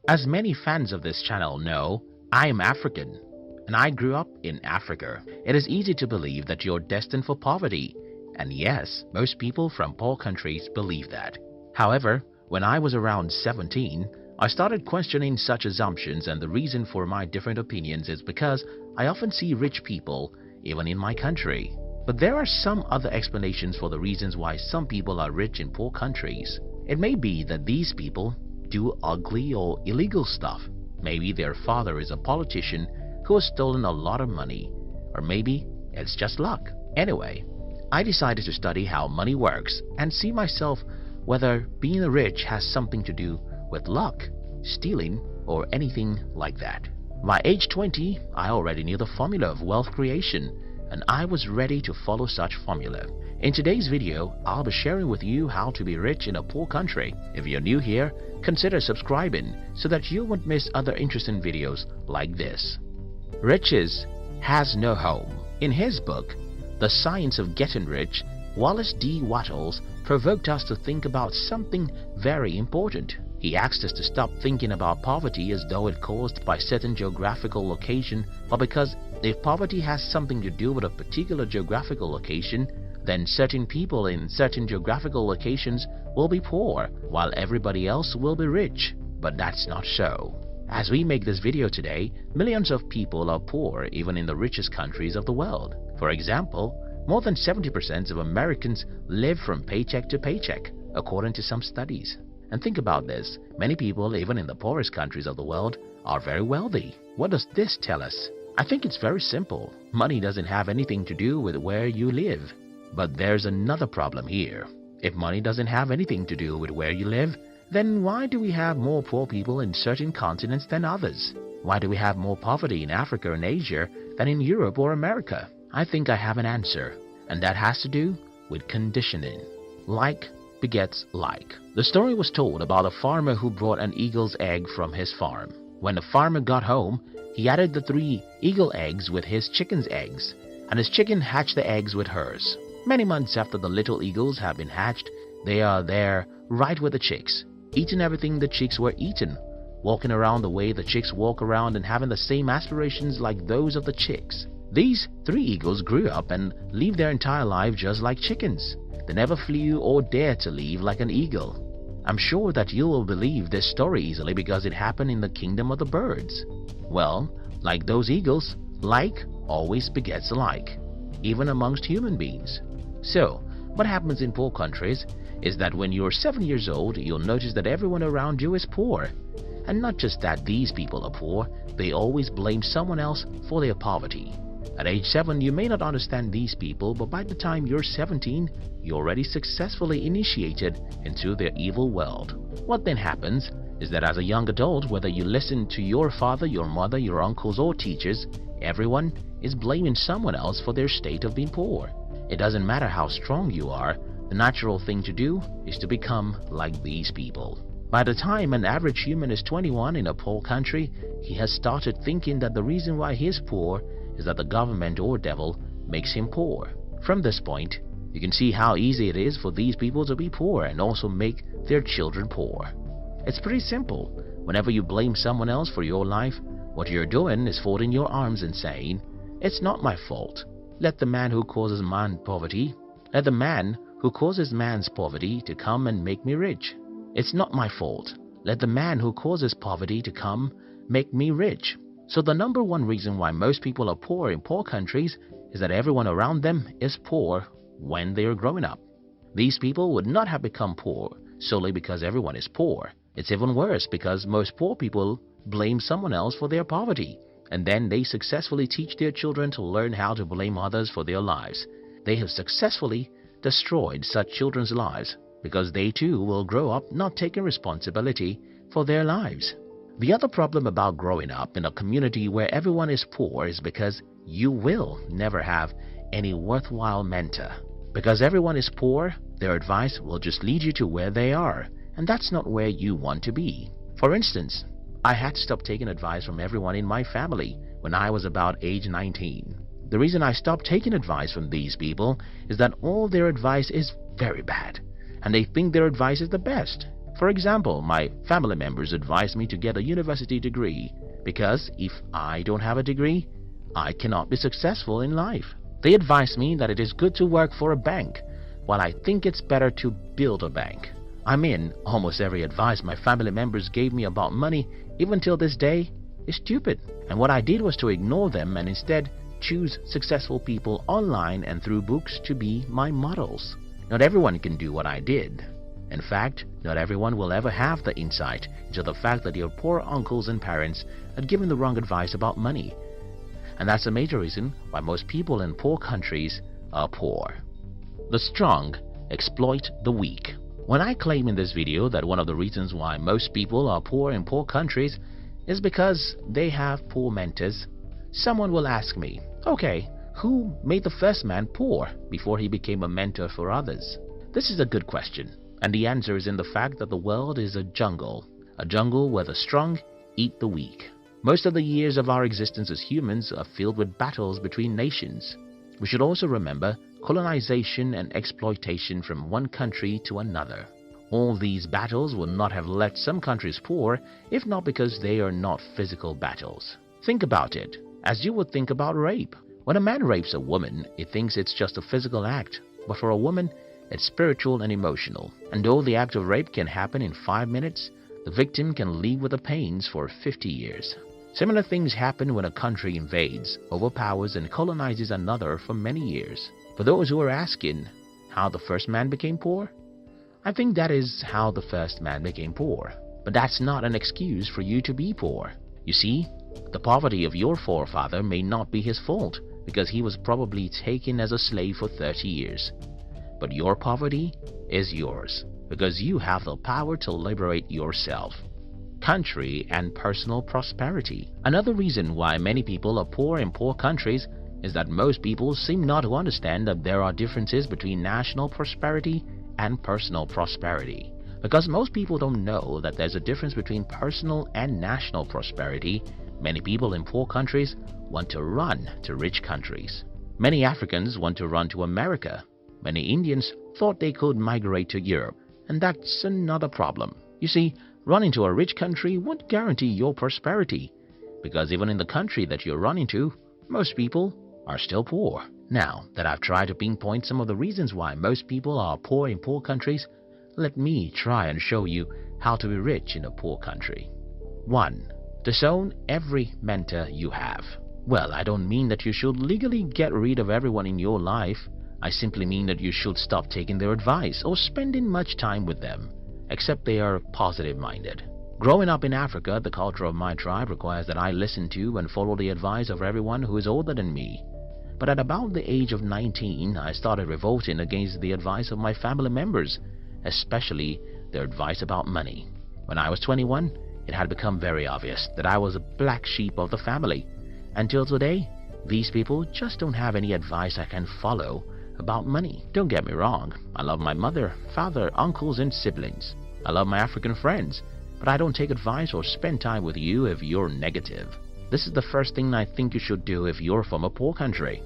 As many fans of this channel know, I am African and I grew up in Africa. It is easy to believe that you're destined for poverty, and yes, most people from poor countries believe that. However, when I was around 17, I started questioning such assumptions, and the reason for my different opinions is because I often see rich people even in my country. But there are some other explanations for the reasons why some people are rich in poor countries. It may be that these people do ugly or illegal stuff. Maybe their father is a politician who has stolen a lot of money, or maybe it's just luck. Anyway, I decided to study how money works and see myself whether being rich has something to do with luck, stealing, or anything like that. By age 20, I already knew the formula of wealth creation, and I was ready to follow such formula. In today's video, I'll be sharing with you how to be rich in a poor country. If you're new here, consider subscribing so that you won't miss other interesting videos like this. Riches has no home. In his book, The Science of Getting Rich, Wallace D. Wattles provoked us to think about something very important. He asked us to stop thinking about poverty as though it caused by certain geographical location, but because if poverty has something to do with a particular geographical location, then certain people in certain geographical locations will be poor, while everybody else will be rich. But that's not so. As we make this video today, millions of people are poor even in the richest countries of the world. For example, more than 70% of Americans live from paycheck to paycheck, according to some studies. And think about this, many people even in the poorest countries of the world are very wealthy. What does this tell us? I think it's very simple. Money doesn't have anything to do with where you live. But there's another problem here. If money doesn't have anything to do with where you live, then why do we have more poor people in certain continents than others? Why do we have more poverty in Africa and Asia than in Europe or America? I think I have an answer, and that has to do with conditioning. Like begets like. The story was told about a farmer who brought an eagle's egg from his farm. When the farmer got home, he added the 3 eagle eggs with his chicken's eggs, and his chicken hatched the eggs with hers. Many months after the little eagles have been hatched, they are there right with the chicks, eating everything the chicks were eaten, walking around the way the chicks walk around and having the same aspirations like those of the chicks. These 3 eagles grew up and lived their entire life just like chickens. They never flew or dared to leave like an eagle. I'm sure that you will believe this story easily because it happened in the kingdom of the birds. Well, like those eagles, like always begets like, even amongst human beings. So, what happens in poor countries is that when you're 7 years old, you'll notice that everyone around you is poor. And not just that these people are poor, they always blame someone else for their poverty. At age 7, you may not understand these people, but by the time you're 17, you're already successfully initiated into their evil world. What then happens is that as a young adult, whether you listen to your father, your mother, your uncles or teachers, everyone is blaming someone else for their state of being poor. It doesn't matter how strong you are, the natural thing to do is to become like these people. By the time an average human is 21 in a poor country, he has started thinking that the reason why he is poor is that the government or devil makes him poor. From this point, you can see how easy it is for these people to be poor and also make their children poor. It's pretty simple. Whenever you blame someone else for your life, what you're doing is folding your arms and saying, "It's not my fault. Let the man who causes man's poverty to come and make me rich. It's not my fault. Let the man who causes poverty to come make me rich." So the number one reason why most people are poor in poor countries is that everyone around them is poor when they are growing up. These people would not have become poor solely because everyone is poor. It's even worse because most poor people blame someone else for their poverty, and then they successfully teach their children to learn how to blame others for their lives. They have successfully destroyed such children's lives because they too will grow up not taking responsibility for their lives. The other problem about growing up in a community where everyone is poor is because you will never have any worthwhile mentor. Because everyone is poor, their advice will just lead you to where they are, and that's not where you want to be. For instance, I had to stop taking advice from everyone in my family when I was about age 19. The reason I stopped taking advice from these people is that all their advice is very bad, and they think their advice is the best. For example, my family members advised me to get a university degree because if I don't have a degree, I cannot be successful in life. They advised me that it is good to work for a bank, while I think it's better to build a bank. I mean, almost every advice my family members gave me about money, even till this day, is stupid. And what I did was to ignore them and instead choose successful people online and through books to be my models. Not everyone can do what I did. In fact, not everyone will ever have the insight into the fact that your poor uncles and parents had given the wrong advice about money. And that's a major reason why most people in poor countries are poor. The strong exploit the weak. When I claim in this video that one of the reasons why most people are poor in poor countries is because they have poor mentors, someone will ask me, okay, who made the first man poor before he became a mentor for others? This is a good question, and the answer is in the fact that the world is a jungle where the strong eat the weak. Most of the years of our existence as humans are filled with battles between nations. We should also remember colonization and exploitation from one country to another. All these battles would not have left some countries poor if not because they are not physical battles. Think about it, as you would think about rape. When a man rapes a woman, he thinks it's just a physical act, but for a woman, it's spiritual and emotional. And though the act of rape can happen in 5 minutes, the victim can live with the pains for 50 years. Similar things happen when a country invades, overpowers, and colonizes another for many years. For those who are asking how the first man became poor, I think that is how the first man became poor. But that's not an excuse for you to be poor. You see, the poverty of your forefather may not be his fault because he was probably taken as a slave for 30 years. But your poverty is yours because you have the power to liberate yourself. Country and personal prosperity. Another reason why many people are poor in poor countries is that most people seem not to understand that there are differences between national prosperity and personal prosperity. Because most people don't know that there's a difference between personal and national prosperity, many people in poor countries want to run to rich countries. Many Africans want to run to America. Many Indians thought they could migrate to Europe, and that's another problem. You see, running to a rich country won't guarantee your prosperity, because even in the country that you're running to, most people are still poor. Now that I've tried to pinpoint some of the reasons why most people are poor in poor countries, let me try and show you how to be rich in a poor country. 1. Disown every mentor you have. Well, I don't mean that you should legally get rid of everyone in your life. I simply mean that you should stop taking their advice or spending much time with them, except they are positive-minded. Growing up in Africa, the culture of my tribe requires that I listen to and follow the advice of everyone who is older than me. But at about the age of 19, I started revolting against the advice of my family members, especially their advice about money. When I was 21, it had become very obvious that I was a black sheep of the family. Until today, these people just don't have any advice I can follow about money. Don't get me wrong, I love my mother, father, uncles, and siblings. I love my African friends, but I don't take advice or spend time with you if you're negative. This is the first thing I think you should do if you're from a poor country.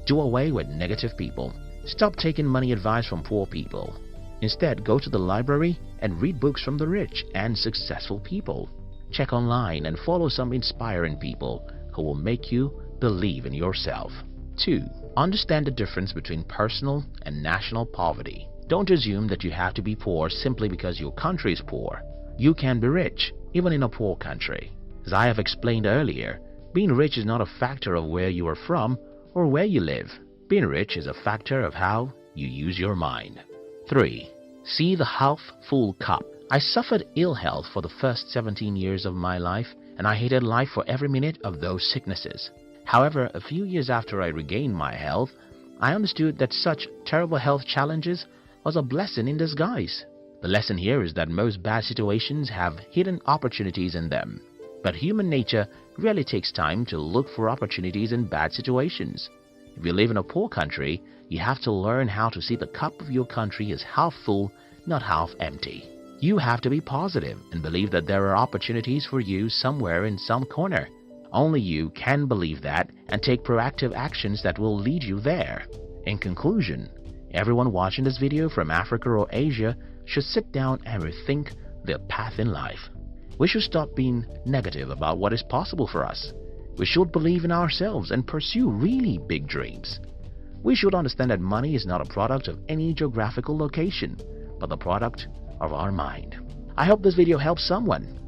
Do away with negative people. Stop taking money advice from poor people. Instead, go to the library and read books from the rich and successful people. Check online and follow some inspiring people who will make you believe in yourself. 2. Understand the difference between personal and national poverty. Don't assume that you have to be poor simply because your country is poor. You can be rich, even in a poor country. As I have explained earlier, being rich is not a factor of where you are from or where you live. Being rich is a factor of how you use your mind. 3. See the half-full cup. I suffered ill health for the first 17 years of my life, and I hated life for every minute of those sicknesses. However, a few years after I regained my health, I understood that such terrible health challenges was a blessing in disguise. The lesson here is that most bad situations have hidden opportunities in them. But human nature really takes time to look for opportunities in bad situations. If you live in a poor country, you have to learn how to see the cup of your country as half full, not half empty. You have to be positive and believe that there are opportunities for you somewhere in some corner. Only you can believe that and take proactive actions that will lead you there. In conclusion, everyone watching this video from Africa or Asia should sit down and rethink their path in life. We should stop being negative about what is possible for us. We should believe in ourselves and pursue really big dreams. We should understand that money is not a product of any geographical location, but the product of our mind. I hope this video helps someone.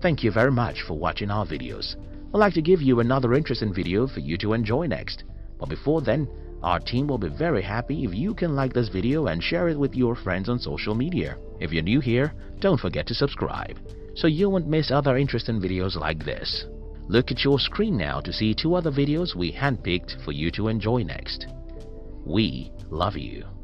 Thank you very much for watching our videos. I'd like to give you another interesting video for you to enjoy next. But before then, our team will be very happy if you can like this video and share it with your friends on social media. If you're new here, don't forget to subscribe so you won't miss other interesting videos like this. Look at your screen now to see 2 other videos we handpicked for you to enjoy next. We love you.